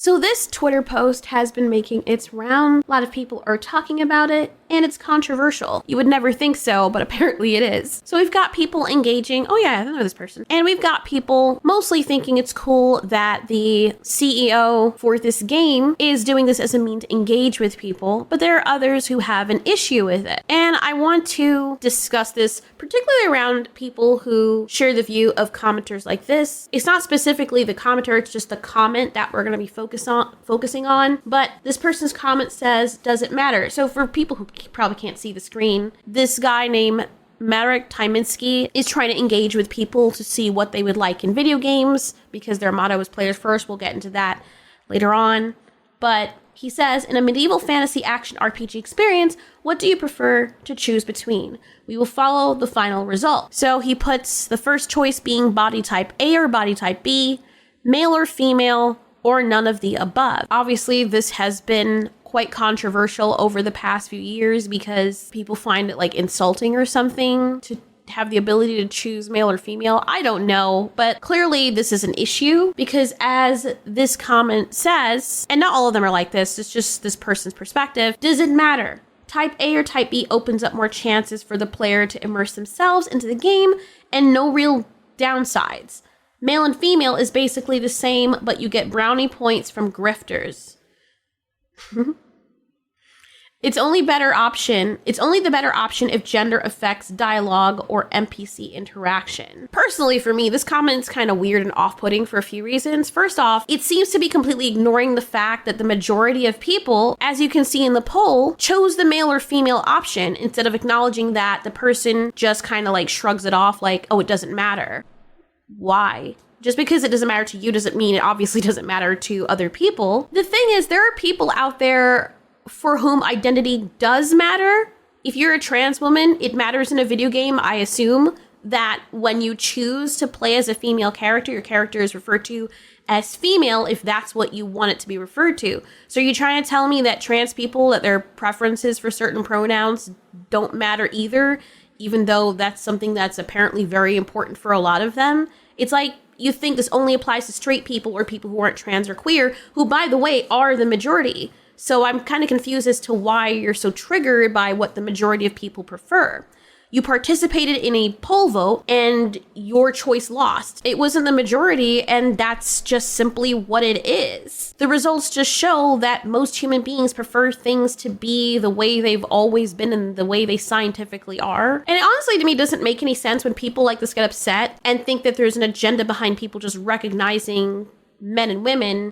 So this Twitter post has been making its round. A lot of people are talking about it, and it's controversial. You would never think so, but apparently it is. So we've got people engaging, oh yeah, I know this person. And we've got people mostly thinking it's cool that the CEO for this game is doing this as a mean to engage with people, but there are others who have an issue with it. And I want to discuss this particularly around people who share the view of commenters like this. It's not specifically the commenter, it's just the comment that we're going to be focusing on. But this person's comment says, does it matter? So for people who probably can't see the screen, this guy named Marek Tyminski is trying to engage with people to see what they would like in video games because their motto is players first. We'll get into that later on. But he says, in a medieval fantasy action RPG experience, what do you prefer to choose between? We will follow the final result. So he puts the first choice being body type A or body type B, male or female, or none of the above. Obviously, this has been quite controversial over the past few years because people find it like insulting or something to have the ability to choose male or female. I don't know, but clearly this is an issue because as this comment says, and not all of them are like this, it's just this person's perspective, does it matter? Type A or type B opens up more chances for the player to immerse themselves into the game and no real downsides. Male and female is basically the same, but you get brownie points from grifters. It's only the better option if gender affects dialogue or NPC interaction. Personally, for me, this comment is kind of weird and off-putting for a few reasons. First off, it seems to be completely ignoring the fact that the majority of people, as you can see in the poll, chose the male or female option instead of acknowledging that the person just kind of like shrugs it off like, oh, it doesn't matter. Why? Just because it doesn't matter to you doesn't mean it obviously doesn't matter to other people. The thing is, there are people out there for whom identity does matter. If you're a trans woman, it matters in a video game, I assume, that when you choose to play as a female character, your character is referred to as female if that's what you want it to be referred to. So are you trying to tell me that trans people, that their preferences for certain pronouns don't matter either, even though that's something that's apparently very important for a lot of them? It's like you think this only applies to straight people or people who aren't trans or queer, who, by the way, are the majority. So I'm kind of confused as to why you're so triggered by what the majority of people prefer. You participated in a poll vote and your choice lost. It wasn't the majority, and that's just simply what it is. The results just show that most human beings prefer things to be the way they've always been and the way they scientifically are. And it honestly, to me, doesn't make any sense when people like this get upset and think that there's an agenda behind people just recognizing men and women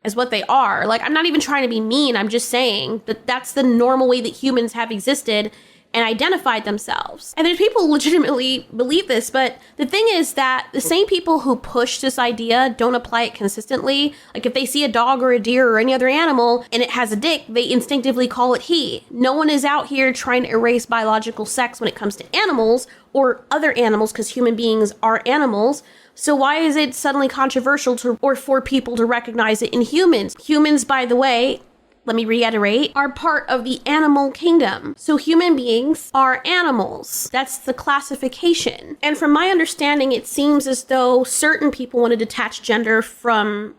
as what they are. Like, I'm not even trying to be mean. I'm just saying that that's the normal way that humans have existed and identified themselves. And there's people who legitimately believe this, but the thing is that the same people who push this idea don't apply it consistently. Like if they see a dog or a deer or any other animal and it has a dick, they instinctively call it he. No one is out here trying to erase biological sex when it comes to animals or other animals, because human beings are animals. So why is it suddenly controversial or for people to recognize it in humans? Humans, by the way, let me reiterate, are part of the animal kingdom. So human beings are animals. That's the classification. And from my understanding, it seems as though certain people want to detach gender from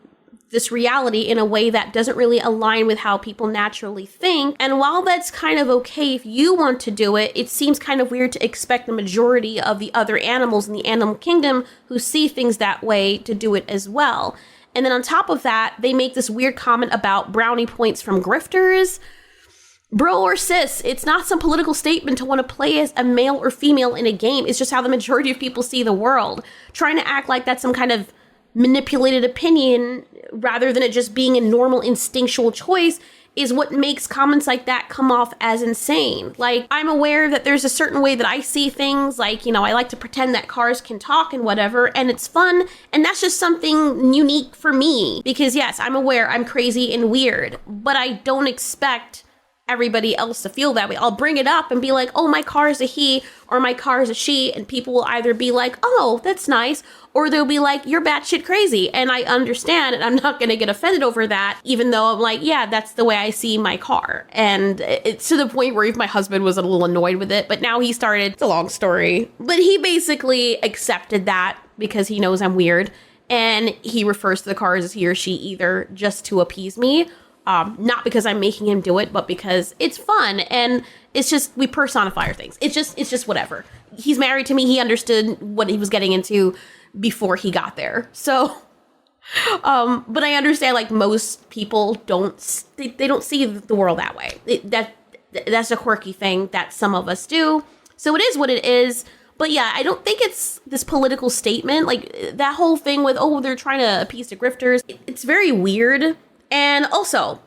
this reality in a way that doesn't really align with how people naturally think. And while that's kind of okay if you want to do it, it seems kind of weird to expect the majority of the other animals in the animal kingdom who see things that way to do it as well. And then on top of that, they make this weird comment about brownie points from grifters. Bro or sis, it's not some political statement to want to play as a male or female in a game. It's just how the majority of people see the world. Trying to act like that's some kind of manipulated opinion rather than it just being a normal instinctual choice is what makes comments like that come off as insane. Like, I'm aware that there's a certain way that I see things, like, you know, I like to pretend that cars can talk and whatever, and it's fun, and that's just something unique for me. Because yes, I'm aware I'm crazy and weird, but I don't expect everybody else to feel that way. I'll bring it up and be like, oh, my car is a he or my car is a she, and people will either be like, oh, that's nice, or they'll be like, you're batshit crazy. And I understand, and I'm not going to get offended over that, even though I'm like, yeah, that's the way I see my car. And it's to the point where even my husband was a little annoyed with it, but now he started, it's a long story, but he basically accepted that because he knows I'm weird. and he refers to the cars as he or she either just to appease me, not because I'm making him do it, but because it's fun, and it's just, we personify our things. It's just whatever. He's married to me. He understood what he was getting into before he got there. So, but I understand, like, most people they don't see the world that way. That's a quirky thing that some of us do. So it is what it is. But yeah, I don't think it's this political statement. Like, that whole thing with, oh, they're trying to appease the grifters. It's very weird. And also,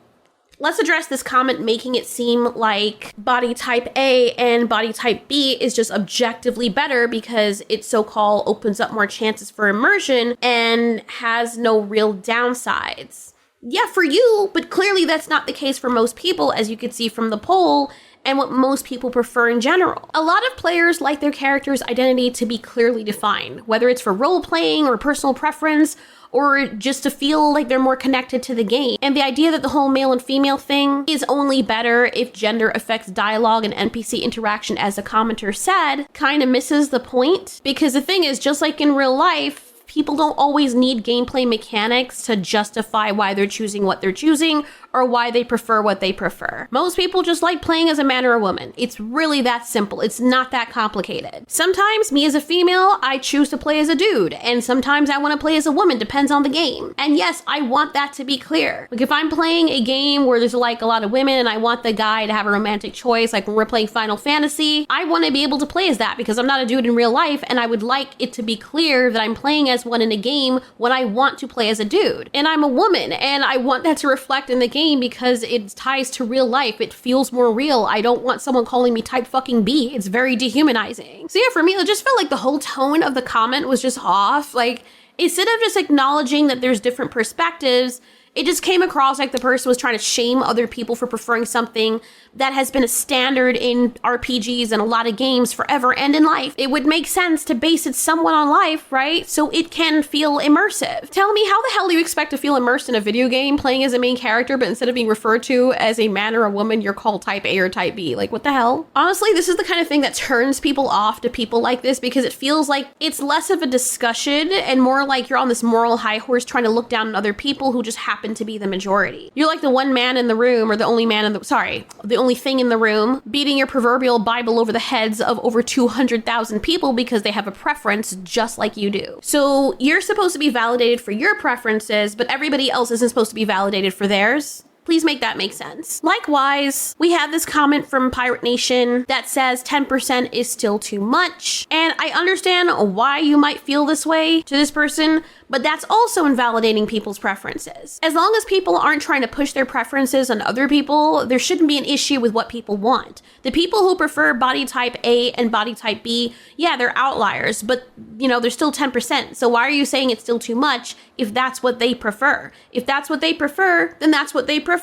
let's address this comment making it seem like body type A and body type B is just objectively better because it so-called opens up more chances for immersion and has no real downsides. Yeah, for you, but clearly that's not the case for most people, as you could see from the poll, and what most people prefer in general. A lot of players like their character's identity to be clearly defined, whether it's for role-playing or personal preference, or just to feel like they're more connected to the game. And the idea that the whole male and female thing is only better if gender affects dialogue and NPC interaction, as the commenter said, kind of misses the point. Because the thing is, just like in real life, people don't always need gameplay mechanics to justify why they're choosing what they're choosing or why they prefer what they prefer. Most people just like playing as a man or a woman. It's really that simple. It's not that complicated. Sometimes, me as a female, I choose to play as a dude, and sometimes I want to play as a woman, depends on the game. And yes, I want that to be clear. Like, if I'm playing a game where there's like a lot of women and I want the guy to have a romantic choice, like when we're playing Final Fantasy, I want to be able to play as that because I'm not a dude in real life, and I would like it to be clear that I'm playing as one in a game when I want to play as a dude. And I'm a woman, and I want that to reflect in the game because it ties to real life. It feels more real. I don't want someone calling me type fucking B. It's very dehumanizing. So yeah, for me, it just felt like the whole tone of the comment was just off. Like, instead of just acknowledging that there's different perspectives, it just came across like the person was trying to shame other people for preferring something that has been a standard in RPGs and a lot of games forever and in life. It would make sense to base it somewhat on life, right? So it can feel immersive. Tell me, how the hell do you expect to feel immersed in a video game playing as a main character, but instead of being referred to as a man or a woman, you're called type A or type B? Like, what the hell? Honestly, this is the kind of thing that turns people off to people like this because it feels like it's less of a discussion and more like you're on this moral high horse trying to look down on other people who just happen to be the majority. You're like the one man in the room, or the only man in the only thing in the room, beating your proverbial Bible over the heads of over 200,000 people because they have a preference just like you do. So you're supposed to be validated for your preferences, but everybody else isn't supposed to be validated for theirs. Please make that make sense. Likewise, we have this comment from Pirate Nation that says 10% is still too much. And I understand why you might feel this way to this person, but that's also invalidating people's preferences. As long as people aren't trying to push their preferences on other people, there shouldn't be an issue with what people want. The people who prefer body type A and body type B, yeah, they're outliers, but they're still 10%. So why are you saying it's still too much if that's what they prefer? If that's what they prefer, then that's what they prefer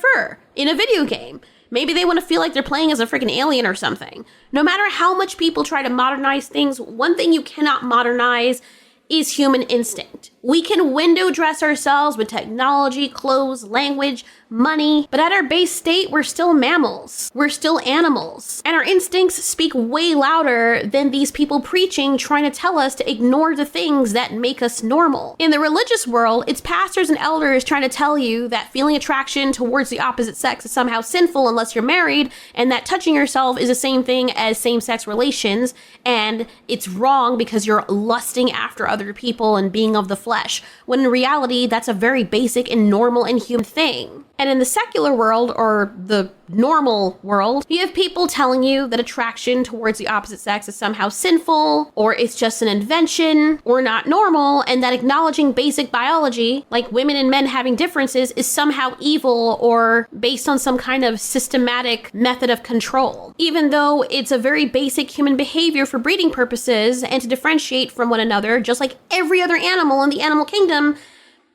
in a video game. Maybe they want to feel like they're playing as a freaking alien or something. No matter how much people try to modernize things, one thing you cannot modernize is human instinct. We can window dress ourselves with technology, clothes, language, money, but at our base state, we're still mammals. We're still animals. And our instincts speak way louder than these people preaching, trying to tell us to ignore the things that make us normal. In the religious world, it's pastors and elders trying to tell you that feeling attraction towards the opposite sex is somehow sinful unless you're married, and that touching yourself is the same thing as same-sex relations, and it's wrong because you're lusting after other people and being of the flesh, when in reality, that's a very basic and normal and human thing. And in the secular world, or the normal world, you have people telling you that attraction towards the opposite sex is somehow sinful, or it's just an invention, or not normal, and that acknowledging basic biology, like women and men having differences, is somehow evil or based on some kind of systematic method of control. Even though it's a very basic human behavior for breeding purposes and to differentiate from one another, just like every other animal in the animal kingdom,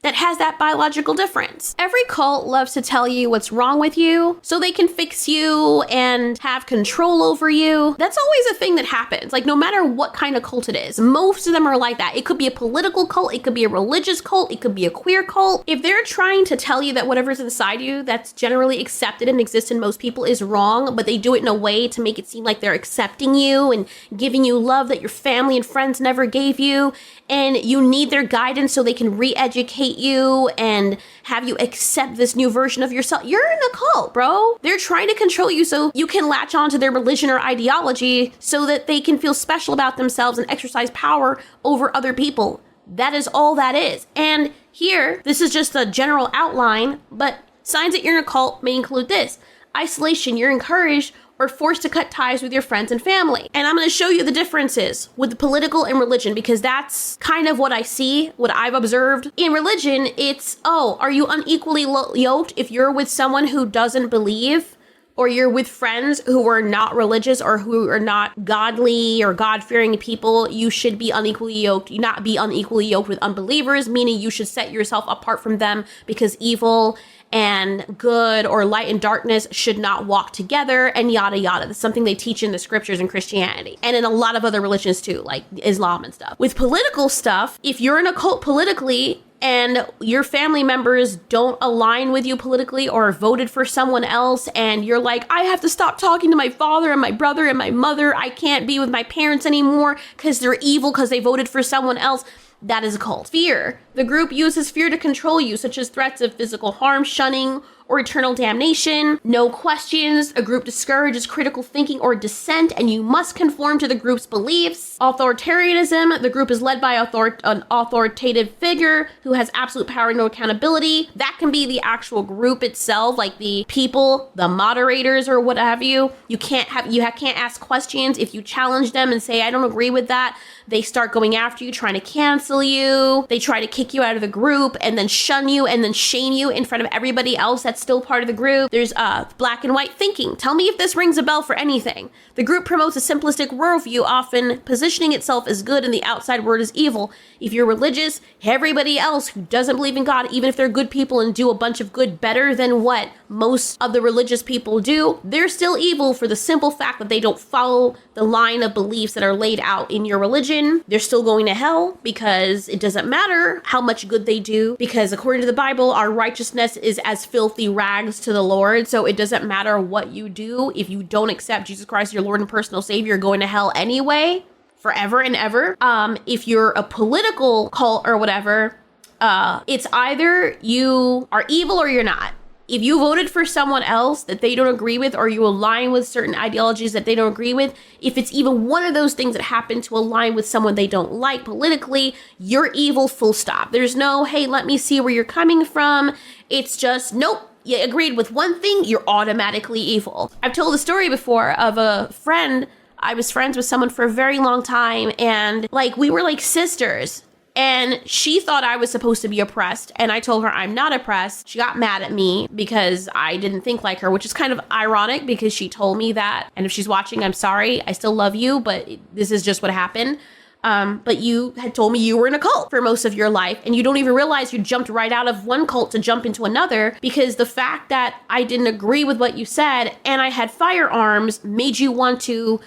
that has that biological difference. Every cult loves to tell you what's wrong with you so they can fix you and have control over you. That's always a thing that happens. Like, no matter what kind of cult it is, most of them are like that. It could be a political cult, it could be a religious cult, it could be a queer cult. If they're trying to tell you that whatever's inside you that's generally accepted and exists in most people is wrong, but they do it in a way to make it seem like they're accepting you and giving you love that your family and friends never gave you, and you need their guidance so they can re-educate you and have you accept this new version of yourself. You're in a cult, bro. They're trying to control you so you can latch onto their religion or ideology so that they can feel special about themselves and exercise power over other people. That is all that is. And here, this is just a general outline, but signs that you're in a cult may include this: isolation, you're encouraged or forced to cut ties with your friends and family. And I'm going to show you the differences with the political and religion, because that's kind of what I see, what I've observed. In religion, it's, oh, are you unequally yoked if you're with someone who doesn't believe, or you're with friends who are not religious or who are not godly or God-fearing people? You should be unequally yoked. You not be unequally yoked with unbelievers, meaning you should set yourself apart from them, because evil and good or light and darkness should not walk together, and yada yada. That's something they teach in the scriptures in Christianity and in a lot of other religions too, like Islam and stuff. With political stuff, if you're in a cult politically and your family members don't align with you politically or voted for someone else, and you're like, I have to stop talking to my father and my brother and my mother, I can't be with my parents anymore because they're evil because they voted for someone else, that is a cult. Fear. The group uses fear to control you, such as threats of physical harm, shunning, or eternal damnation. No questions. A group discourages critical thinking or dissent, and you must conform to the group's beliefs. Authoritarianism. The group is led by an authoritative figure who has absolute power and no accountability. That can be the actual group itself, like the people, the moderators, or what have you. You can't ask questions. If you challenge them and say, I don't agree with that, they start going after you, trying to cancel you. They try to kick you out of the group and then shun you and then shame you in front of everybody else that's still part of the group. There's black and white thinking. Tell me if this rings a bell for anything. The group promotes a simplistic worldview, often positioning itself as good and the outside world as evil. If you're religious, everybody else who doesn't believe in God, even if they're good people and do a bunch of good better than what most of the religious people do, they're still evil for the simple fact that they don't follow the line of beliefs that are laid out in your religion. They're still going to hell because it doesn't matter how much good they do, because according to the Bible, our righteousness is as filthy rags to the Lord. So it doesn't matter what you do. If you don't accept Jesus Christ, your Lord and personal Savior, you're going to hell anyway, forever and ever. If you're a political cult or whatever, it's either you are evil or you're not. If you voted for someone else that they don't agree with, or you align with certain ideologies that they don't agree with, if it's even one of those things that happen to align with someone they don't like politically, you're evil, full stop. There's no, hey, let me see where you're coming from. It's just, nope, you agreed with one thing, you're automatically evil. I've told the story before of a friend. I was friends with someone for a very long time, and we were like sisters. And she thought I was supposed to be oppressed, and I told her I'm not oppressed. She got mad at me because I didn't think like her, which is kind of ironic because she told me that. And if she's watching, I'm sorry. I still love you, but this is just what happened. But you had told me you were in a cult for most of your life, and you don't even realize you jumped right out of one cult to jump into another, because the fact that I didn't agree with what you said and I had firearms made you want to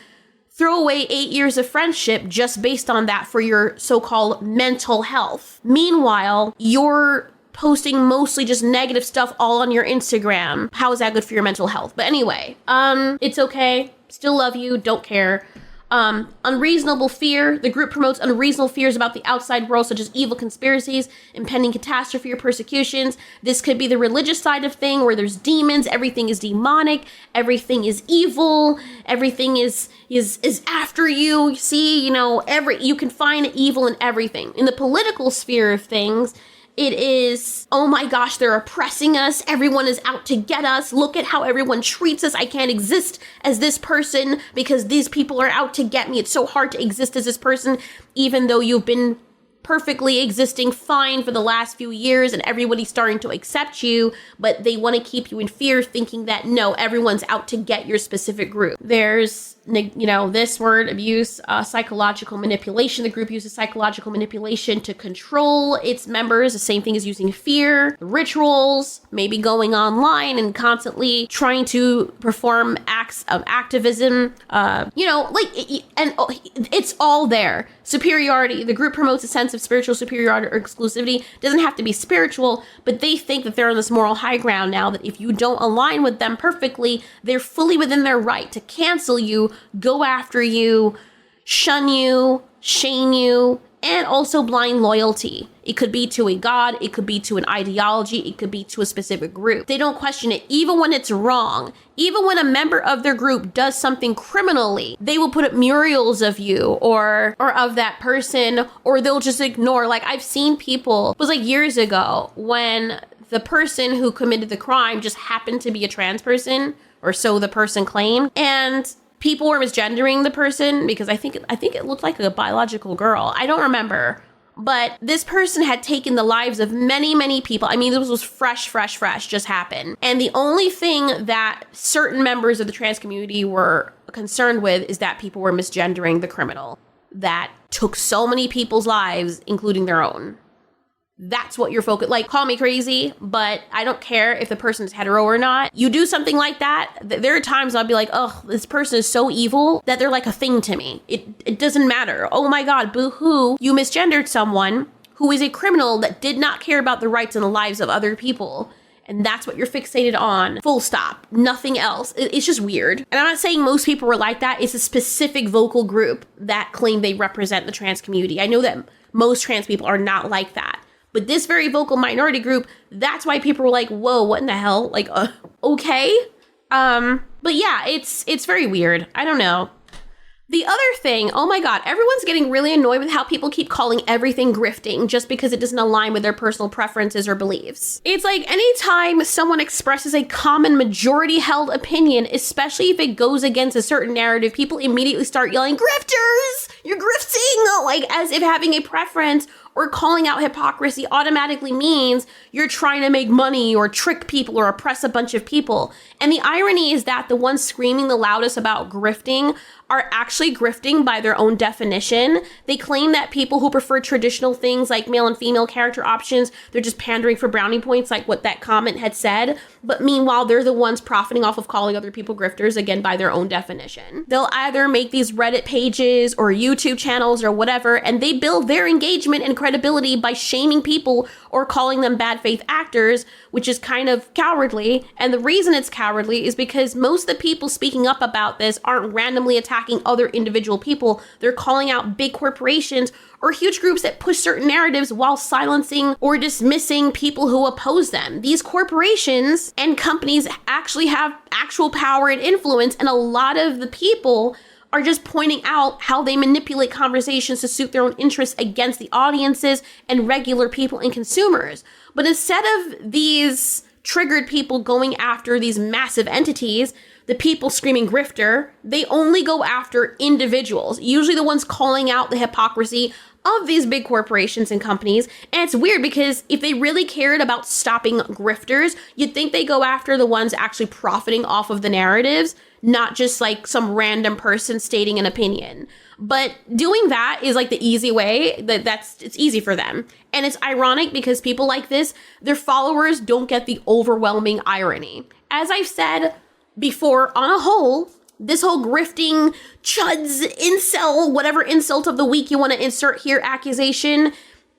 throw away 8 years of friendship just based on that for your so-called mental health. Meanwhile, you're posting mostly just negative stuff all on your Instagram. How is that good for your mental health? But anyway, it's okay. Still love you. Don't care. Unreasonable fear. The group promotes unreasonable fears about the outside world, such as evil conspiracies, impending catastrophe, or persecutions. This could be the religious side of thing, where there's demons, everything is demonic, everything is evil, everything is after you. See, you can find evil in everything. In the political sphere of things, it is, oh my gosh, they're oppressing us. Everyone is out to get us. Look at how everyone treats us. I can't exist as this person because these people are out to get me. It's so hard to exist as this person, even though you've been perfectly existing fine for the last few years and everybody's starting to accept you, but they want to keep you in fear, thinking that no, everyone's out to get your specific group. There's, this word of use, psychological manipulation. The group uses psychological manipulation to control its members. The same thing as using fear, rituals, maybe going online and constantly trying to perform acts of activism. It's all there. Superiority. The group promotes a sense of spiritual superiority or exclusivity. Doesn't have to be spiritual, but they think that they're on this moral high ground now, that if you don't align with them perfectly, they're fully within their right to cancel you, go after you, shun you, shame you, and also blind loyalty. It could be to a god, it could be to an ideology, it could be to a specific group. They don't question it, even when it's wrong. Even when a member of their group does something criminally, they will put up murals of you or of that person, or they'll just ignore. Like, I've seen people, it was like years ago, when the person who committed the crime just happened to be a trans person, or so the person claimed, and people were misgendering the person because I think it looked like a biological girl. I don't remember. But this person had taken the lives of many, many people. I mean, this was fresh, just happened. And the only thing that certain members of the trans community were concerned with is that people were misgendering the criminal that took so many people's lives, including their own. That's what you're focused. Like, call me crazy, but I don't care if the person is hetero or not. You do something like that, there are times I'll be like, oh, this person is so evil that they're like a thing to me. It doesn't matter. Oh my God, boo-hoo. You misgendered someone who is a criminal that did not care about the rights and the lives of other people. And that's what you're fixated on. Full stop. Nothing else. It's just weird. And I'm not saying most people were like that. It's a specific vocal group that claim they represent the trans community. I know that most trans people are not like that. But this very vocal minority group, that's why people were like, whoa, what in the hell? Like, okay. But yeah, it's very weird. I don't know. The other thing, oh my God, everyone's getting really annoyed with how people keep calling everything grifting just because it doesn't align with their personal preferences or beliefs. It's like anytime someone expresses a common majority held opinion, especially if it goes against a certain narrative, people immediately start yelling, grifters, you're grifting, like as if having a preference or calling out hypocrisy automatically means you're trying to make money or trick people or oppress a bunch of people. And the irony is that the ones screaming the loudest about grifting are actually grifting by their own definition. They claim that people who prefer traditional things like male and female character options, they're just pandering for brownie points, like what that comment had said. But meanwhile, they're the ones profiting off of calling other people grifters, again, by their own definition. They'll either make these Reddit pages or YouTube channels or whatever, and they build their engagement and credibility by shaming people or calling them bad faith actors, which is kind of cowardly. And the reason it's cowardly is because most of the people speaking up about this aren't randomly attacking other individual people. They're calling out big corporations or huge groups that push certain narratives while silencing or dismissing people who oppose them. These corporations and companies actually have actual power and influence, and a lot of the people are just pointing out how they manipulate conversations to suit their own interests against the audiences and regular people and consumers. But instead of these triggered people going after these massive entities, the people screaming grifter, they only go after individuals, usually the ones calling out the hypocrisy of these big corporations and companies. And it's weird because if they really cared about stopping grifters, you'd think they go after the ones actually profiting off of the narratives, not just like some random person stating an opinion. But doing that is like the easy way, it's easy for them. And it's ironic because people like this, their followers don't get the overwhelming irony. As I've said before, on a whole, this whole grifting, chuds, incel, whatever insult of the week you want to insert here, accusation,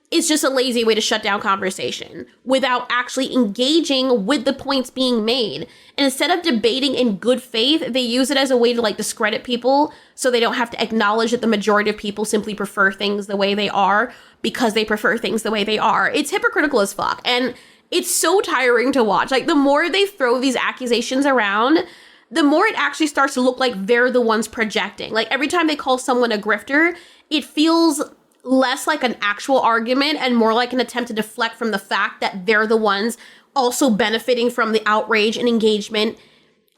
is just a lazy way to shut down conversation without actually engaging with the points being made. And instead of debating in good faith, they use it as a way to like discredit people so they don't have to acknowledge that the majority of people simply prefer things the way they are because they prefer things the way they are. It's hypocritical as fuck. And it's so tiring to watch. Like, the more they throw these accusations around, the more it actually starts to look like they're the ones projecting. Like, every time they call someone a grifter, it feels less like an actual argument and more like an attempt to deflect from the fact that they're the ones also benefiting from the outrage and engagement.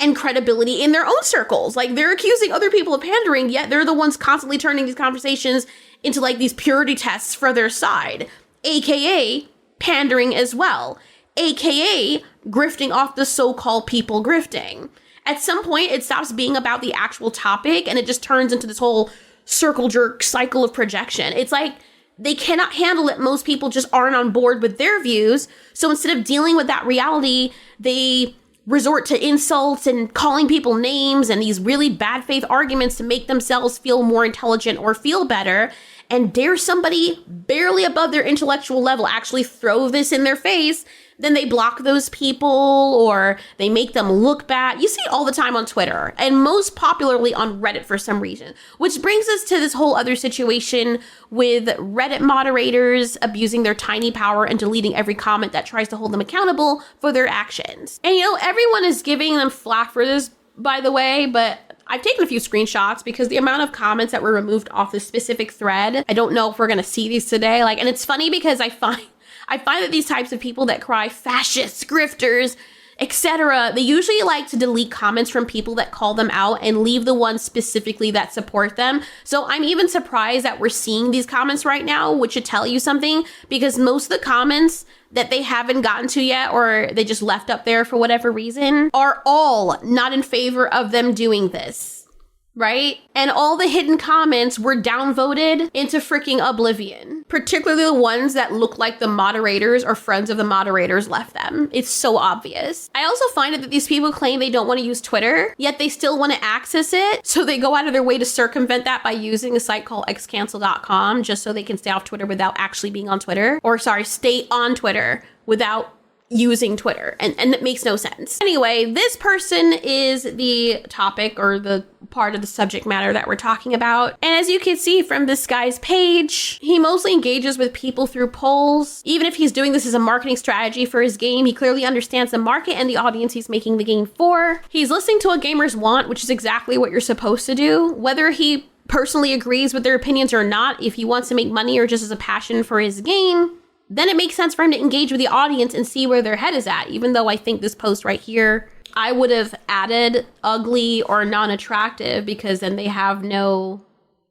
and credibility in their own circles. Like, they're accusing other people of pandering, yet they're the ones constantly turning these conversations into like these purity tests for their side, aka pandering as well, aka grifting off the so-called people grifting. At some point, it stops being about the actual topic and it just turns into this whole circle jerk cycle of projection. It's like they cannot handle it. Most people just aren't on board with their views. So instead of dealing with that reality, they resort to insults and calling people names and these really bad faith arguments to make themselves feel more intelligent or feel better. And dare somebody barely above their intellectual level actually throw this in their face, then they block those people or they make them look bad. You see it all the time on Twitter and most popularly on Reddit for some reason, which brings us to this whole other situation with Reddit moderators abusing their tiny power and deleting every comment that tries to hold them accountable for their actions. And everyone is giving them flack for this, by the way, but I've taken a few screenshots because the amount of comments that were removed off this specific thread, I don't know if we're going to see these today. And it's funny because I find that these types of people that cry fascists, grifters, etc., they usually like to delete comments from people that call them out and leave the ones specifically that support them. So I'm even surprised that we're seeing these comments right now, which should tell you something, because most of the comments that they haven't gotten to yet, or they just left up there for whatever reason, are all not in favor of them doing this, right? And all the hidden comments were downvoted into freaking oblivion, particularly the ones that look like the moderators or friends of the moderators left them. It's so obvious. I also find it that these people claim they don't want to use Twitter, yet they still want to access it. So they go out of their way to circumvent that by using a site called xcancel.com just so they can stay off Twitter without actually being on Twitter. Or stay on Twitter without using Twitter, and it makes no sense. Anyway, this person is the topic or the part of the subject matter that we're talking about. And as you can see from this guy's page, he mostly engages with people through polls. Even if he's doing this as a marketing strategy for his game, he clearly understands the market and the audience he's making the game for. He's listening to what gamers want, which is exactly what you're supposed to do. Whether he personally agrees with their opinions or not, if he wants to make money or just as a passion for his game, then it makes sense for him to engage with the audience and see where their head is at. Even though I think this post right here, I would have added ugly or non-attractive because then they have no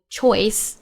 choice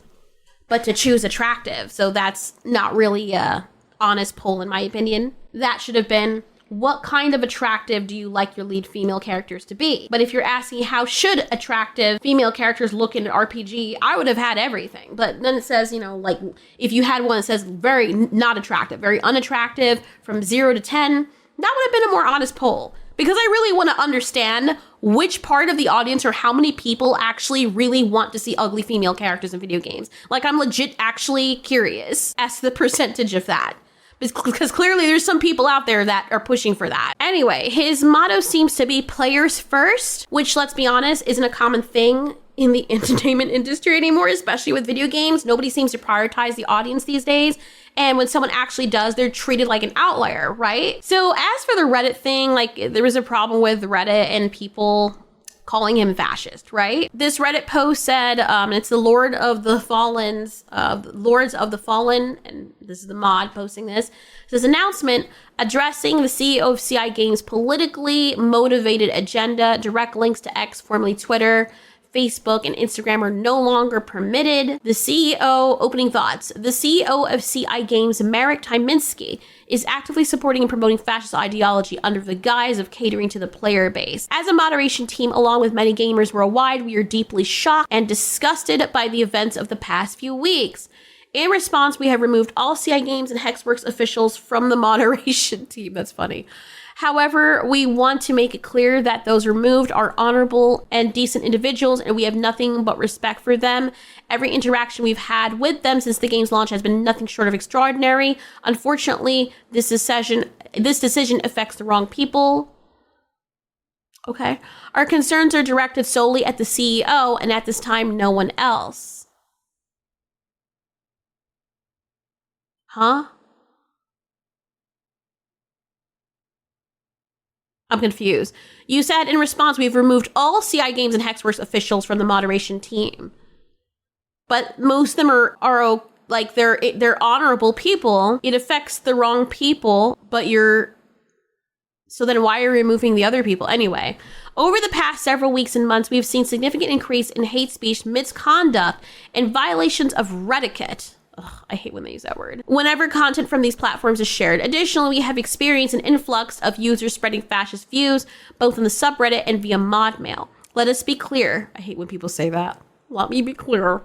but to choose attractive. So that's not really a honest poll in my opinion. That should have been, what kind of attractive do you like your lead female characters to be? But if you're asking how should attractive female characters look in an RPG, I would have had everything. But then it says, if you had one that says very not attractive, very unattractive, from 0 to 10, that would have been a more honest poll. Because I really want to understand which part of the audience or how many people actually really want to see ugly female characters in video games. I'm legit actually curious as to the percentage of that. Because clearly there's some people out there that are pushing for that. Anyway, his motto seems to be players first, which, let's be honest, isn't a common thing in the entertainment industry anymore, especially with video games. Nobody seems to prioritize the audience these days. And when someone actually does, they're treated like an outlier, right? So as for the Reddit thing, there was a problem with Reddit and people calling him fascist, right? This Reddit post said, it's the Lords of the Fallen, and this is the mod posting this. It says, announcement addressing the CEO of CI Games' politically motivated agenda. Direct links to X, formerly Twitter, Facebook, and Instagram are no longer permitted. The CEO, opening thoughts. The CEO of CI Games, Marek Tyminski, is actively supporting and promoting fascist ideology under the guise of catering to the player base. As a moderation team, along with many gamers worldwide, we are deeply shocked and disgusted by the events of the past few weeks. In response, we have removed all CI Games and Hexworks officials from the moderation team. That's funny. However, we want to make it clear that those removed are honorable and decent individuals, and we have nothing but respect for them. Every interaction we've had with them since the game's launch has been nothing short of extraordinary. Unfortunately, this decision affects the wrong people. Okay. Our concerns are directed solely at the CEO, and at this time, no one else. Huh? I'm confused. You said in response, we've removed all CI Games and Hexworks officials from the moderation team. But most of them are they're honorable people. It affects the wrong people, but so then why are you removing the other people? Anyway, Over the past several weeks and months, we've seen significant increase in hate speech, misconduct, and violations of reticette. Ugh, I hate when they use that word. Whenever content from these platforms is shared. Additionally, we have experienced an influx of users spreading fascist views, both in the subreddit and via mod mail. Let us be clear. I hate when people say that. Let me be clear.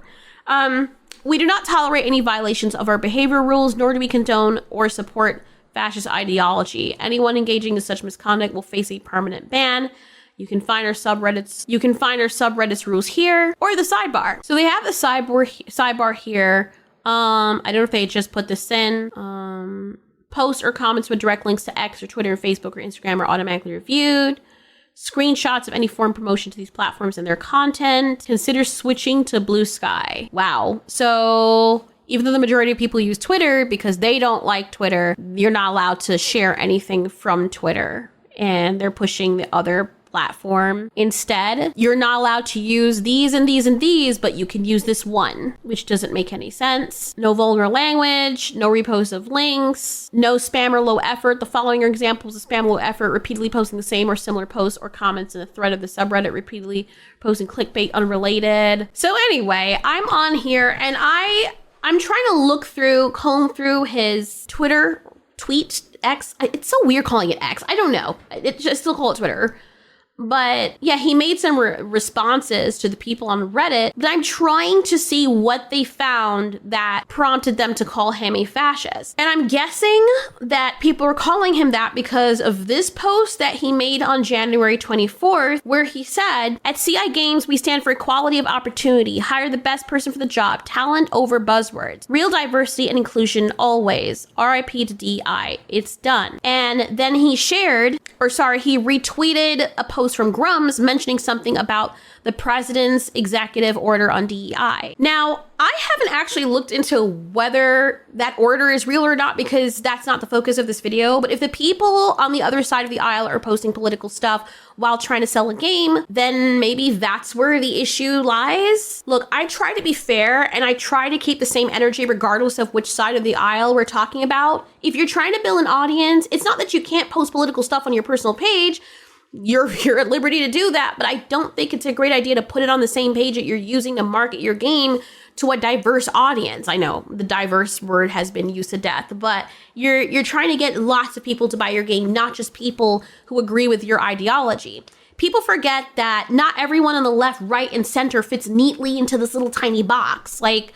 We do not tolerate any violations of our behavior rules, nor do we condone or support fascist ideology. Anyone engaging in such misconduct will face a permanent ban. You can find our subreddits. You can find our subreddits rules here or the sidebar. So they have the sidebar here. I don't know if they just put this in. Posts or comments with direct links to X or Twitter, Facebook, or Instagram are automatically reviewed. Screenshots of any foreign promotion to these platforms and their content. Consider switching to Blue Sky. Wow. So even though the majority of people use Twitter because they don't like Twitter, you're not allowed to share anything from Twitter. And they're pushing the other platform instead. You're not allowed to use these and these and these, but you can use this one, which doesn't make any sense. No vulgar language, no repost of links, no spam or low effort. The following are examples of spam low effort: repeatedly posting the same or similar posts or comments in a thread of the subreddit, repeatedly posting clickbait unrelated. So anyway, I'm on here and I'm trying to comb through his Twitter tweet X. It's so weird calling it X. I don't know. I still call it Twitter. But yeah, he made some responses to the people on Reddit, but I'm trying to see what they found that prompted them to call him a fascist. And I'm guessing that people are calling him that because of this post that he made on January 24th, where he said, "At CI Games, we stand for equality of opportunity, hire the best person for the job, talent over buzzwords, real diversity and inclusion always, RIP to DI, it's done." And then he retweeted a post from Grums mentioning something about the president's executive order on DEI. Now, I haven't actually looked into whether that order is real or not because that's not the focus of this video. But if the people on the other side of the aisle are posting political stuff while trying to sell a game, then maybe that's where the issue lies. Look, I try to be fair and I try to keep the same energy regardless of which side of the aisle we're talking about. If you're trying to build an audience, it's not that you can't post political stuff on your personal page. You're at liberty to do that, but I don't think it's a great idea to put it on the same page that you're using to market your game to a diverse audience. I know the diverse word has been used to death, but you're trying to get lots of people to buy your game, not just people who agree with your ideology. People forget that not everyone on the left, right, and center fits neatly into this little tiny box. Like,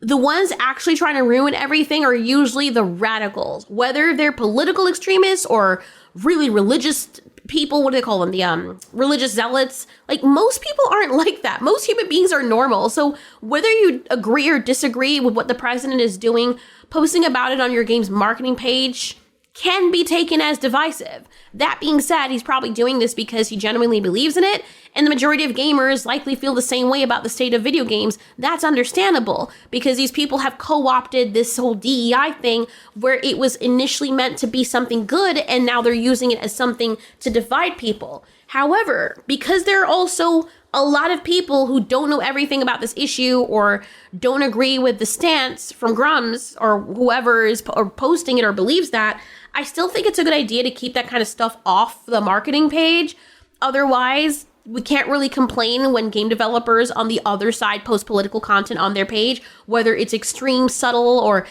the ones actually trying to ruin everything are usually the radicals, whether they're political extremists or really religious people. What do they call them? The religious zealots. Like, most people aren't like that. Most human beings are normal. So whether you agree or disagree with what the president is doing, posting about it on your game's marketing page can be taken as divisive. That being said, he's probably doing this because he genuinely believes in it, and the majority of gamers likely feel the same way about the state of video games. That's understandable because these people have co-opted this whole DEI thing where it was initially meant to be something good, and now they're using it as something to divide people. However, because there are also a lot of people who don't know everything about this issue or don't agree with the stance from Grums or whoever is posting it or believes that, I still think it's a good idea to keep that kind of stuff off the marketing page. Otherwise, we can't really complain when game developers on the other side post political content on their page, whether it's extreme, subtle, or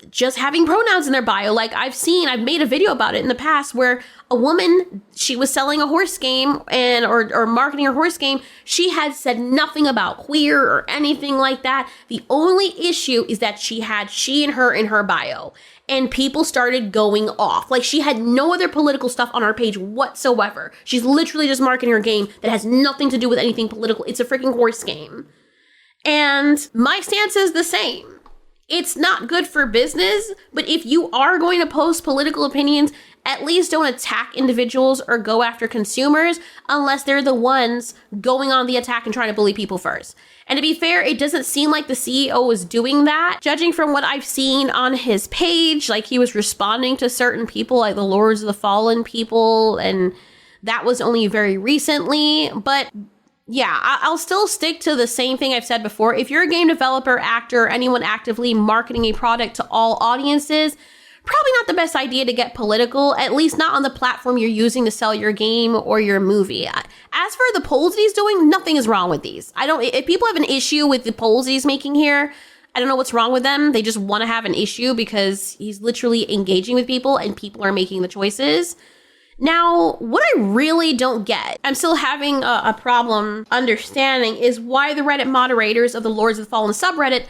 just having pronouns in their bio. Like I've made a video about it in the past where a woman, she was selling a horse game or marketing her horse game. She had said nothing about queer or anything like that. The only issue is that she had she and her in her bio. And people started going off. Like, she had no other political stuff on our page whatsoever. She's literally just marketing her game that has nothing to do with anything political. It's a freaking horse game. And my stance is the same. It's not good for business, but if you are going to post political opinions, at least don't attack individuals or go after consumers unless they're the ones going on the attack and trying to bully people first. And to be fair, it doesn't seem like the CEO was doing that. Judging from what I've seen on his page, like he was responding to certain people, like the Lords of the Fallen people, and that was only very recently. But yeah, I'll still stick to the same thing I've said before. If you're a game developer, actor, or anyone actively marketing a product to all audiences, probably not the best idea to get political, at least not on the platform you're using to sell your game or your movie. As for the polls that he's doing, nothing is wrong with these. If people have an issue with the polls he's making here, I don't know what's wrong with them. They just want to have an issue because he's literally engaging with people and people are making the choices. Now, what I really don't get, I'm still having a problem understanding, is why the Reddit moderators of the Lords of the Fallen subreddit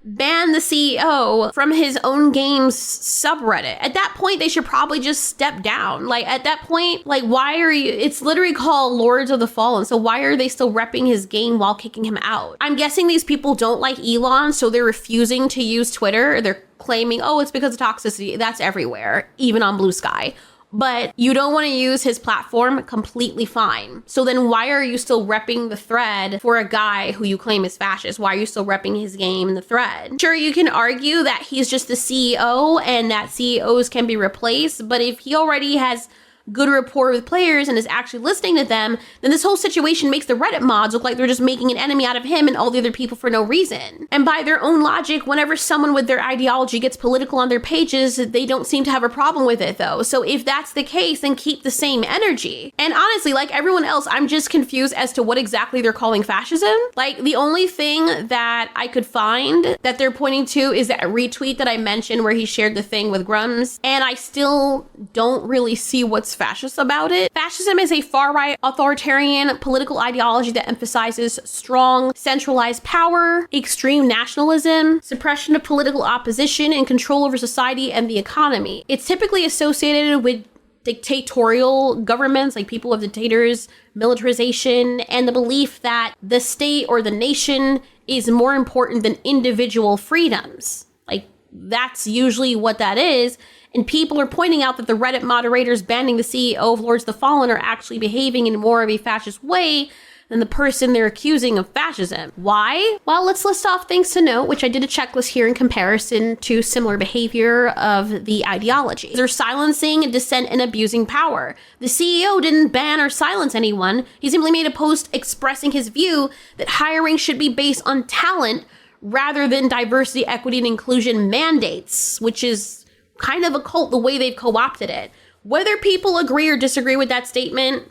banned the CEO from his own game's subreddit. At that point, they should probably just step down. Like, at that point, like, why are you, it's literally called Lords of the Fallen, so why are they still repping his game while kicking him out? I'm guessing these people don't like Elon, so they're refusing to use Twitter. They're claiming, oh, it's because of toxicity. That's everywhere, even on Blue Sky. But you don't want to use his platform, completely fine. So then why are you still repping the thread for a guy who you claim is fascist? Why are you still repping his game in the thread? Sure, you can argue that he's just the CEO and that CEOs can be replaced, but if he already has good rapport with players and is actually listening to them, then this whole situation makes the Reddit mods look like they're just making an enemy out of him and all the other people for no reason. And by their own logic, whenever someone with their ideology gets political on their pages, they don't seem to have a problem with it though. So if that's the case, then keep the same energy. And honestly, like everyone else, I'm just confused as to what exactly they're calling fascism. Like the only thing that I could find that they're pointing to is that retweet that I mentioned where he shared the thing with Grums. And I still don't really see what's fascist about it. Fascism is a far-right authoritarian political ideology that emphasizes strong centralized power, extreme nationalism, suppression of political opposition, and control over society and the economy. It's typically associated with dictatorial governments, like people of dictators, militarization, and the belief that the state or the nation is more important than individual freedoms. Like, that's usually what that is. And people are pointing out that the Reddit moderators banning the CEO of Lords of the Fallen are actually behaving in more of a fascist way than the person they're accusing of fascism. Why? Well, let's list off things to note, which I did a checklist here in comparison to similar behavior of the ideology. They're silencing dissent and abusing power. The CEO didn't ban or silence anyone. He simply made a post expressing his view that hiring should be based on talent rather than diversity, equity, and inclusion mandates, which is kind of a cult the way they've co-opted it. Whether people agree or disagree with that statement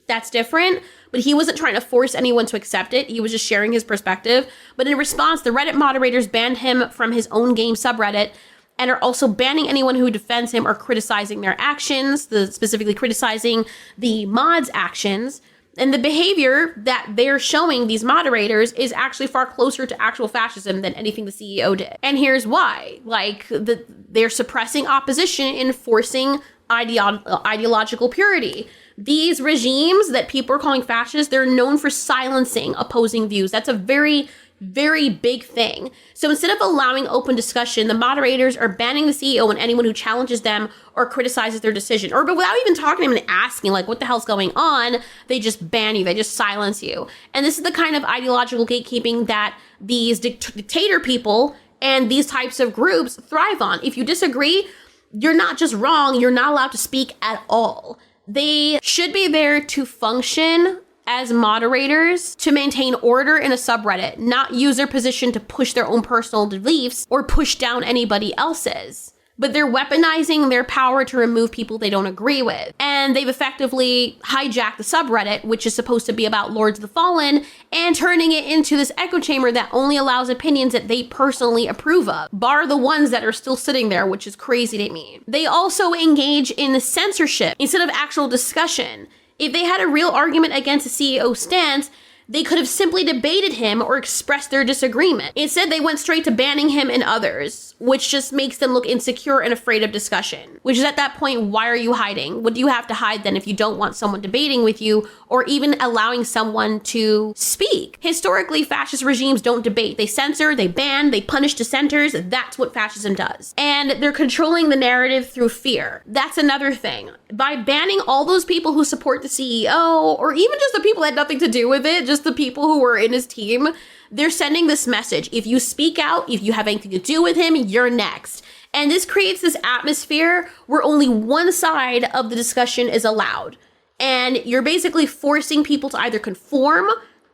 that's different, but he wasn't trying to force anyone to accept it. He was just sharing his perspective. But in response, the Reddit moderators banned him from his own game subreddit and are also banning anyone who defends him or criticizing their actions, specifically criticizing the mods' actions. And the behavior that they're showing these moderators is actually far closer to actual fascism than anything the CEO did. And here's why. Like, they're suppressing opposition and forcing ideological purity. These regimes that people are calling fascist, they're known for silencing opposing views. That's a very, very big thing. So instead of allowing open discussion, the moderators are banning the CEO and anyone who challenges them or criticizes their decision. Or but without even talking to him and asking, like, what the hell's going on, they just ban you. They just silence you. And this is the kind of ideological gatekeeping that these dictator people and these types of groups thrive on. If you disagree, you're not just wrong, you're not allowed to speak at all. They should be there to function as moderators to maintain order in a subreddit, not use their position to push their own personal beliefs or push down anybody else's. But they're weaponizing their power to remove people they don't agree with. And they've effectively hijacked the subreddit, which is supposed to be about Lords of the Fallen, and turning it into this echo chamber that only allows opinions that they personally approve of, bar the ones that are still sitting there, which is crazy to me. They also engage in censorship instead of actual discussion. If they had a real argument against the CEO's stance, they could have simply debated him or expressed their disagreement. Instead, they went straight to banning him and others, which just makes them look insecure and afraid of discussion. Which is at that point, why are you hiding? What do you have to hide then if you don't want someone debating with you or even allowing someone to speak? Historically, fascist regimes don't debate. They censor, they ban, they punish dissenters. That's what fascism does. And they're controlling the narrative through fear. That's another thing. By banning all those people who support the CEO, or even just the people that had nothing to do with it, just the people who were in his team, they're sending this message. If you speak out, if you have anything to do with him, you're next. And this creates this atmosphere where only one side of the discussion is allowed. And you're basically forcing people to either conform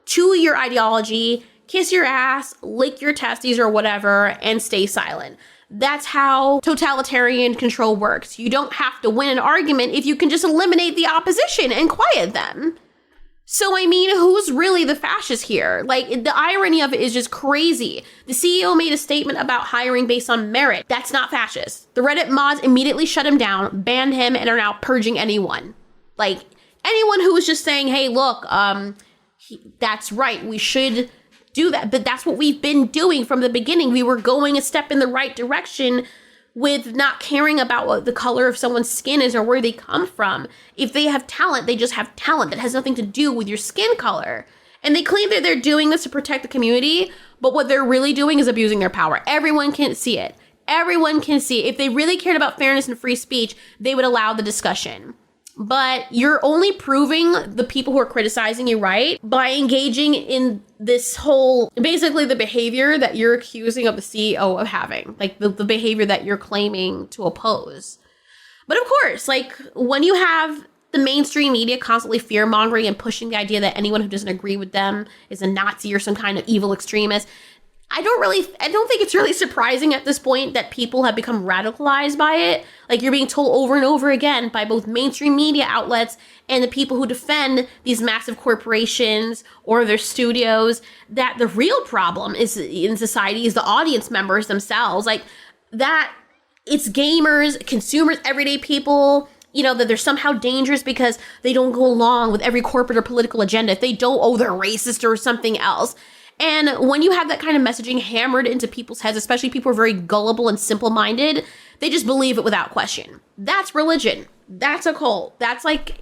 to your ideology, kiss your ass, lick your testes or whatever, and stay silent. That's how totalitarian control works. You don't have to win an argument if you can just eliminate the opposition and quiet them. So, I mean, who's really the fascist here? Like, the irony of it is just crazy. The CEO made a statement about hiring based on merit. That's not fascist. The Reddit mods immediately shut him down, banned him, and are now purging anyone. Like, anyone who was just saying, hey, look, that's right, we should do that. But that's what we've been doing from the beginning. We were going a step in the right direction with not caring about what the color of someone's skin is or where they come from. If they have talent, they just have talent. That has nothing to do with your skin color. And they claim that they're doing this to protect the community, but what they're really doing is abusing their power. Everyone can see it. Everyone can see it. If they really cared about fairness and free speech, they would allow the discussion. But you're only proving the people who are criticizing you right by engaging in this whole, basically the behavior that you're accusing of the CEO of having, like the behavior that you're claiming to oppose. But of course, like when you have the mainstream media constantly fear mongering and pushing the idea that anyone who doesn't agree with them is a Nazi or some kind of evil extremist, I don't think it's really surprising at this point that people have become radicalized by it. Like, you're being told over and over again by both mainstream media outlets and the people who defend these massive corporations or their studios that the real problem is in society is the audience members themselves. Like, that it's gamers, consumers, everyday people, you know, that they're somehow dangerous because they don't go along with every corporate or political agenda. If they don't, oh, they're racist or something else. And when you have that kind of messaging hammered into people's heads, especially people who are very gullible and simple-minded, they just believe it without question. That's religion. That's a cult. That's like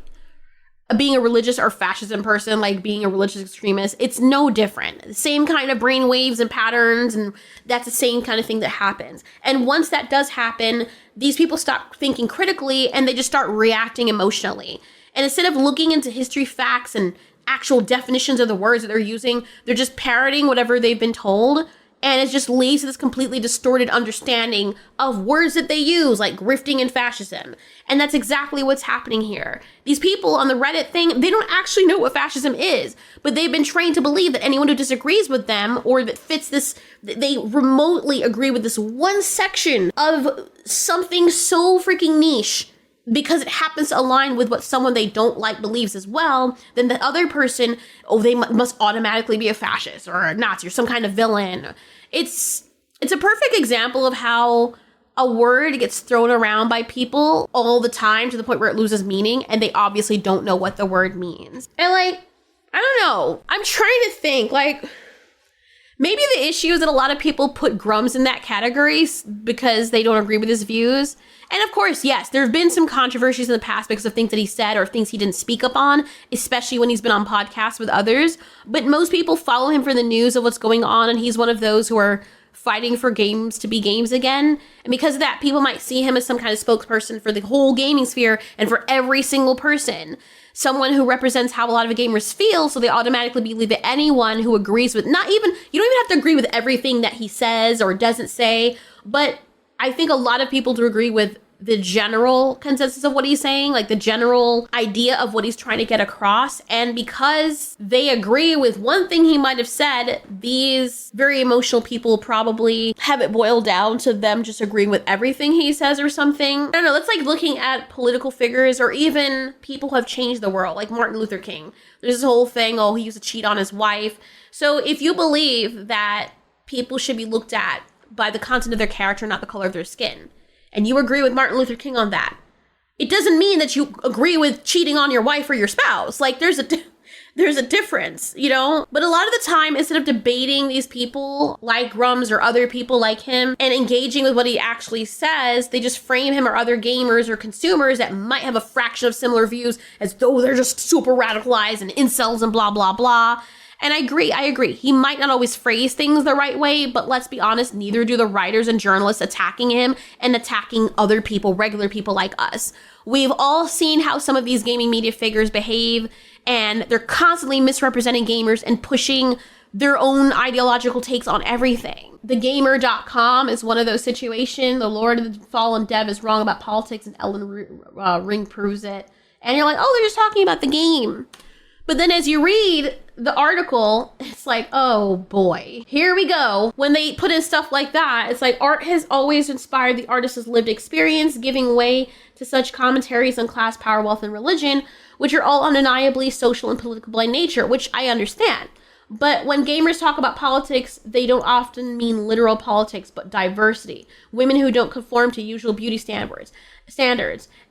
being a religious or fascism person, like being a religious extremist. It's no different. Same kind of brain waves and patterns, and that's the same kind of thing that happens. And once that does happen, these people stop thinking critically and they just start reacting emotionally. And instead of looking into history facts and actual definitions of the words that they're using, they're just parroting whatever they've been told, and it just leads to this completely distorted understanding of words that they use, like grifting and fascism. And that's exactly what's happening here. These people on the Reddit thing, they don't actually know what fascism is, but they've been trained to believe that anyone who disagrees with them or that fits this, they remotely agree with this one section of something so freaking niche, because it happens to align with what someone they don't like believes as well, then the other person, oh, they must automatically be a fascist or a Nazi or some kind of villain. It's a perfect example of how a word gets thrown around by people all the time to the point where it loses meaning, and they obviously don't know what the word means. And like, I don't know, I'm trying to think, like, maybe the issue is that a lot of people put Grums in that category because they don't agree with his views. And of course, yes, there have been some controversies in the past because of things that he said or things he didn't speak up on, especially when he's been on podcasts with others. But most people follow him for the news of what's going on, and he's one of those who are fighting for games to be games again. And because of that, people might see him as some kind of spokesperson for the whole gaming sphere and for every single person. Someone who represents how a lot of gamers feel, so they automatically believe that anyone who agrees with, you don't even have to agree with everything that he says or doesn't say, but I think a lot of people do agree with the general consensus of what he's saying, like the general idea of what he's trying to get across. And because they agree with one thing he might have said, these very emotional people probably have it boiled down to them just agreeing with everything he says or something. I don't know, that's like looking at political figures or even people who have changed the world, like Martin Luther King. There's this whole thing, oh, he used to cheat on his wife. So if you believe that people should be looked at by the content of their character, not the color of their skin, and you agree with Martin Luther King on that, it doesn't mean that you agree with cheating on your wife or your spouse. Like, there's a difference, you know? But a lot of the time, instead of debating these people like Grums or other people like him and engaging with what he actually says, they just frame him or other gamers or consumers that might have a fraction of similar views as though they're just super radicalized and incels and blah, blah, blah. And I agree. He might not always phrase things the right way, but let's be honest, neither do the writers and journalists attacking him and attacking other people, regular people like us. We've all seen how some of these gaming media figures behave, and they're constantly misrepresenting gamers and pushing their own ideological takes on everything. TheGamer.com is one of those situations. The Lord of the Fallen Dev is wrong about politics, and Ellen Ring proves it. And you're like, oh, they're just talking about the game. But then as you read the article, it's like, oh boy, here we go. When they put in stuff like that, it's like art has always inspired the artist's lived experience, giving way to such commentaries on class, power, wealth, and religion, which are all undeniably social and political by nature, which I understand. But when gamers talk about politics, they don't often mean literal politics, but diversity. Women who don't conform to usual beauty standards,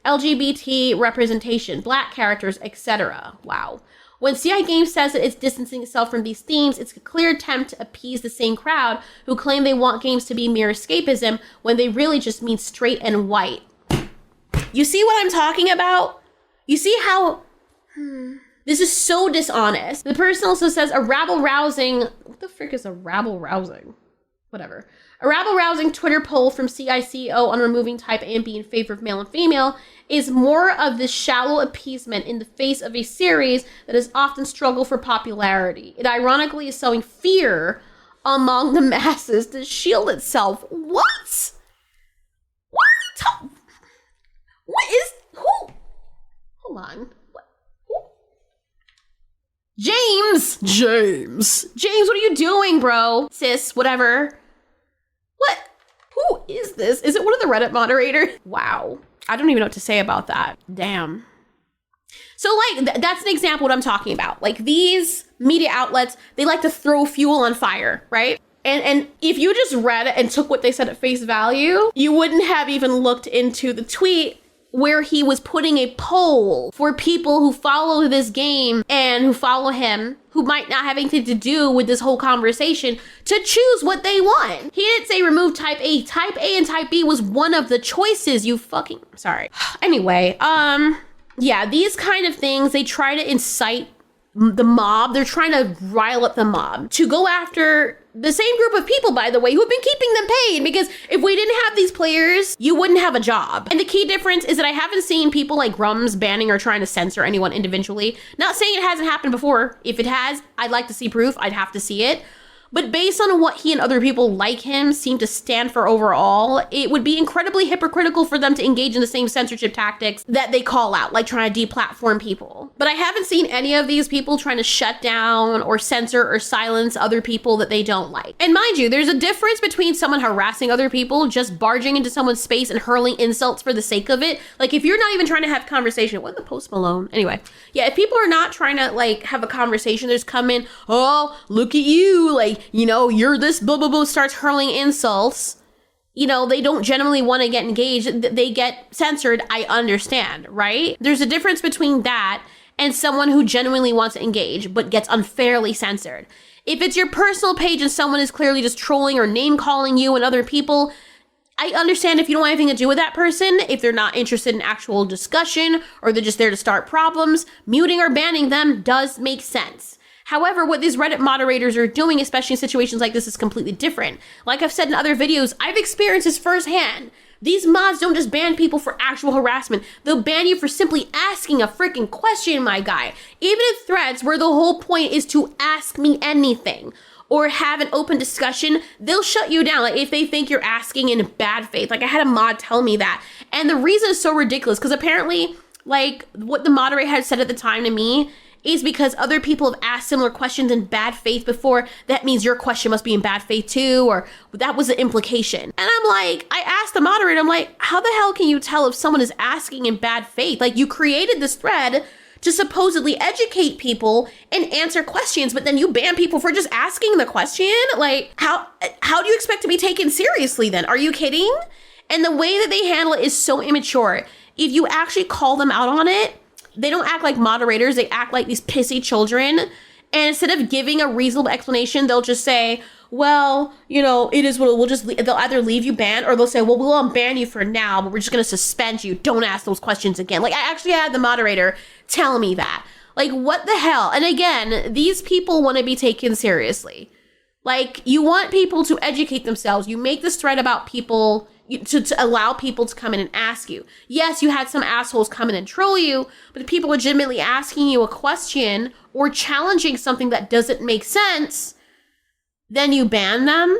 LGBT representation, black characters, etc. Wow. When CI Games says that it's distancing itself from these themes, it's a clear attempt to appease the same crowd who claim they want games to be mere escapism when they really just mean straight and white. You see what I'm talking about? You see how... This is so dishonest. The person also says a rabble-rousing... What the frick is a rabble-rousing? Whatever. A rabble-rousing Twitter poll from CICO on removing type A and B in favor of male and female is more of this shallow appeasement in the face of a series that has often struggled for popularity. It ironically is sowing fear among the masses to shield itself. What? What is... Who? Hold on. James, what are you doing, bro? Sis, whatever. What? Who is this? Is it one of the Reddit moderators? Wow. I don't even know what to say about that. Damn. So like, that's an example of what I'm talking about. Like these media outlets, they like to throw fuel on fire, right? And if you just read it and took what they said at face value, you wouldn't have even looked into the tweet where he was putting a poll for people who follow this game and who follow him, who might not have anything to do with this whole conversation, to choose what they want. He didn't say remove type A. Type A and type B was one of the choices, you fucking... Sorry. Anyway, yeah, these kind of things, they try to incite the mob. They're trying to rile up the mob to go after the same group of people, by the way, who've been keeping them paid, because if we didn't have these players, you wouldn't have a job. And the key difference is that I haven't seen people like Grums banning or trying to censor anyone individually. Not saying it hasn't happened before. If it has, I'd like to see proof. I'd have to see it. But based on what he and other people like him seem to stand for overall, it would be incredibly hypocritical for them to engage in the same censorship tactics that they call out, like trying to deplatform people. But I haven't seen any of these people trying to shut down or censor or silence other people that they don't like. And mind you, there's a difference between someone harassing other people, just barging into someone's space and hurling insults for the sake of it. Like if you're not even trying to have conversation, what the Post Malone? Anyway, yeah, if people are not trying to like have a conversation, there's come in, oh, look at you, like, you know, you're this blah, blah, blah, starts hurling insults. You know, they don't generally want to get engaged. They get censored. I understand, right? There's a difference between that and someone who genuinely wants to engage but gets unfairly censored. If it's your personal page and someone is clearly just trolling or name calling you and other people, I understand if you don't want anything to do with that person, if they're not interested in actual discussion or they're just there to start problems, muting or banning them does make sense. However, what these Reddit moderators are doing, especially in situations like this, is completely different. Like I've said in other videos, I've experienced this firsthand. These mods don't just ban people for actual harassment. They'll ban you for simply asking a freaking question, my guy. Even in threads where the whole point is to ask me anything or have an open discussion, they'll shut you down. Like if they think you're asking in bad faith. Like I had a mod tell me that. And the reason is so ridiculous because apparently like what the moderator had said at the time to me is because other people have asked similar questions in bad faith before. That means your question must be in bad faith too, or that was the implication. And I'm like, I asked the moderator, I'm like, how the hell can you tell if someone is asking in bad faith? Like you created this thread to supposedly educate people and answer questions, but then you ban people for just asking the question? Like, how do you expect to be taken seriously then? Are you kidding? And the way that they handle it is so immature. If you actually call them out on it, they don't act like moderators, they act like these pissy children. And instead of giving a reasonable explanation, they'll just say, well, you know, it is what they'll either leave you banned or they'll say, well, we'll unban you for now, but we're just going to suspend you. Don't ask those questions again. Like I actually had the moderator tell me that. Like what the hell? And again, these people want to be taken seriously. Like you want people to educate themselves. You make this thread about people to allow people to come in and ask you. Yes, you had some assholes come in and troll you, but if people legitimately asking you a question or challenging something that doesn't make sense, then you ban them?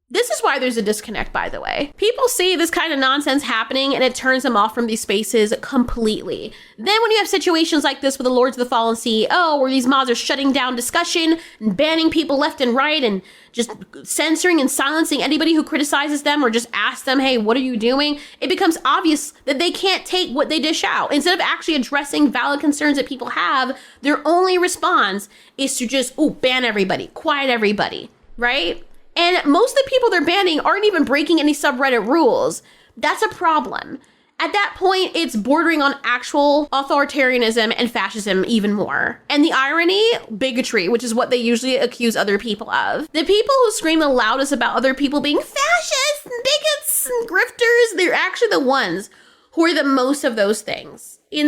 This is why there's a disconnect, by the way. People see this kind of nonsense happening and it turns them off from these spaces completely. Then when you have situations like this with the Lords of the Fallen CEO, where these mods are shutting down discussion and banning people left and right and just censoring and silencing anybody who criticizes them or just asks them, hey, what are you doing? It becomes obvious that they can't take what they dish out. Instead of actually addressing valid concerns that people have, their only response is to just, ban everybody, quiet everybody, right? And most of the people they're banning aren't even breaking any subreddit rules. That's a problem. At that point, it's bordering on actual authoritarianism and fascism even more. And the irony, bigotry, which is what they usually accuse other people of. The people who scream the loudest about other people being fascists and bigots and grifters, they're actually the ones who are the most of those things in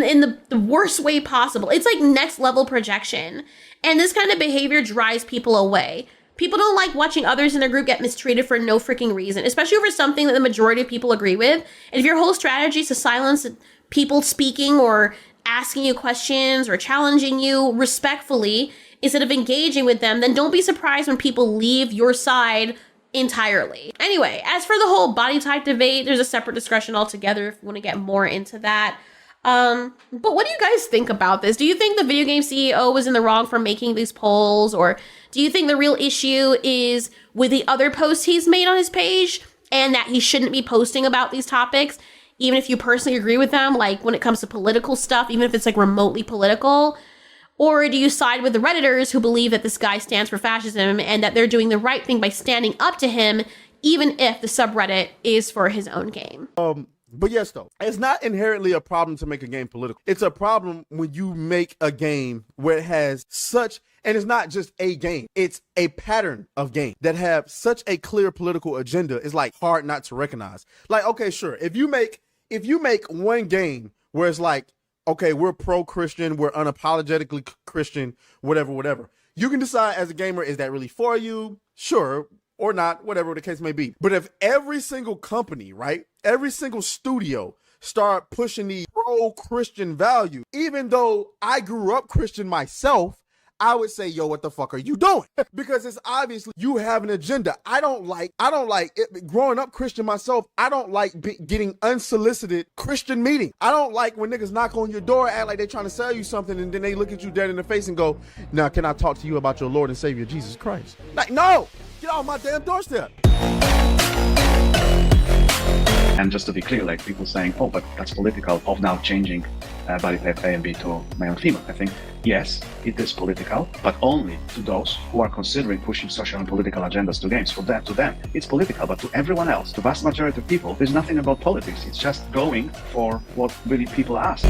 the worst way possible. It's like next level projection. And this kind of behavior drives people away. People don't like watching others in their group get mistreated for no freaking reason, especially over something that the majority of people agree with. And if your whole strategy is to silence people speaking or asking you questions or challenging you respectfully instead of engaging with them, then don't be surprised when people leave your side entirely. Anyway, as for the whole body type debate, there's a separate discussion altogether if you want to get more into that. But what do you guys think about this? Do you think the video game CEO was in the wrong for making these polls? Or do you think the real issue is with the other posts he's made on his page and that he shouldn't be posting about these topics, even if you personally agree with them, like when it comes to political stuff, even if it's like remotely political? Or do you side with the Redditors who believe that this guy stands for fascism and that they're doing the right thing by standing up to him, even if the subreddit is for his own game? But yes, though, it's not inherently a problem to make a game political. It's a problem when you make a game where it has such, and it's not just a game, it's a pattern of games that have such a clear political agenda. It's like hard not to recognize. Like, okay, sure. If you make one game where it's like, okay, we're pro-Christian, we're unapologetically Christian, whatever. You can decide as a gamer, is that really for you? Sure. Or not, whatever the case may be. But if every single company, right, every single studio start pushing the pro-Christian value, even though I grew up Christian myself, I would say, yo, what the fuck are you doing? Because it's obviously you have an agenda. I don't like it. Growing up Christian myself, I don't like getting unsolicited Christian meetings. I don't like when niggas knock on your door, act like they're trying to sell you something, and then they look at you dead in the face and go, now, can I talk to you about your Lord and Savior, Jesus Christ? Like, no, get off my damn doorstep. And just to be clear, like people saying, oh, but that's political, of now changing body type A and B to male and female. I think, yes, it is political, but only to those who are considering pushing social and political agendas to games. For that, to them, it's political, but to everyone else, the vast majority of people, there's nothing about politics. It's just going for what really people ask.